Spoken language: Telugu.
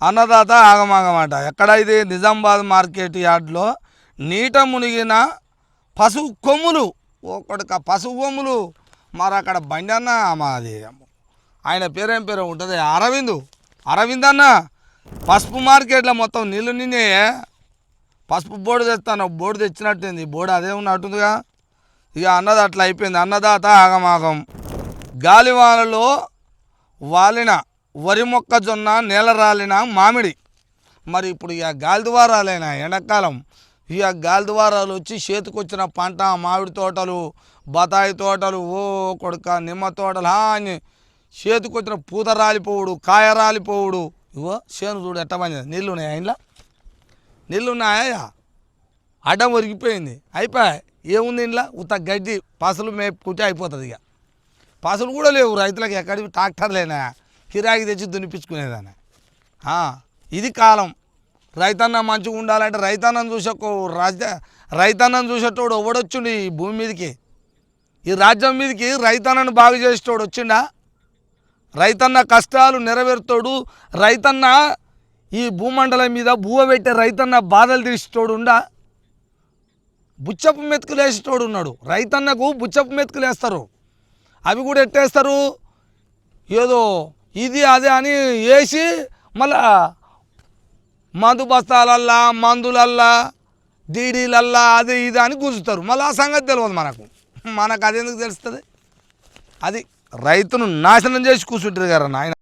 అన్నదాత ఆగమాగమాట. ఎక్కడ ఇది నిజామాబాద్ మార్కెట్ యార్డ్లో నీట మునిగిన పశువు కొమ్ములు. ఒకటిక పశువు కొమ్ములు. మరి అక్కడ బండి అన్న మాది, ఆయన పేరేం పేరు ఉంటుంది, అరవింద్ అన్న. పసుపు మార్కెట్లో మొత్తం నీళ్ళు నిన్నే. పసుపు బోర్డు తెస్తాను, బోర్డు తెచ్చినట్టుంది, బోర్డు అదే ఉన్నట్టుందిగా. ఇక అన్నది అట్లా అయిపోయింది. అన్నదాత ఆగమాగం. గాలివానలో వాలిన వరి మొక్కజొన్న, నేల రాలిన మామిడి. మరి ఇప్పుడు ఇక గాలి ద్వారాలేనా ఎండాకాలం. ఇక గాలి ద్వారాలు వచ్చి చేతికొచ్చిన పంట, మామిడి తోటలు, బతాయి తోటలు, ఓ కొడుక నిమ్మ తోటలు అని చేతికొచ్చిన పూత రాలిపోవుడు, కాయ రాలిపోవుడు. ఇగో చేను చూడు ఎట్ట పని. నీళ్ళు ఉన్నాయా ఇంట్లో? నీళ్ళు ఉన్నాయా? అడ్డం ఒరిగిపోయింది, అయిపోయాయి. ఏముంది ఇంట్లో? ఉత్త గడ్డి పసలు మేపుకుంటే అయిపోతుంది. ఇక పసలు కూడా లేవు రైతులకు. ఎక్కడికి ట్రాక్టర్లేనా, కిరాయికి తెచ్చి దున్నిపించుకునేదాన్ని. ఇది కాలం. రైతన్న మంచిగా ఉండాలంటే రైతన్నను రైతన్నను చూసేటోడు ఎవడొచ్చిండు ఈ భూమి మీదకి, ఈ రాజ్యం మీదకి? రైతన్నను బాగు చేసేటోడు వచ్చిండా? రైతన్న కష్టాలు నెరవేరుతాడు. రైతన్న ఈ భూమండలం మీద బువ్వ పెట్టే రైతన్న బాధలు తీసేటోడు ఉండా? బుచ్చపు మెతుకులు వేసేటోడు ఉన్నాడు. రైతన్నకు బుచ్చపు మెతుకులు వేస్తారు. అవి కూడా ఎట్టేస్తారు, ఏదో ఇది అదే అని వేసి మళ్ళా మందు బస్తాలల్లా, మందులల్లా, డీడీలల్లా అది ఇది అని గుంజుతారు. మళ్ళీ ఆ సంగతి తెలియదు మనకు అది ఎందుకు తెలుస్తుంది? అది రైతును నాశనం చేసి కూర్చుంటారు కదా నాయన.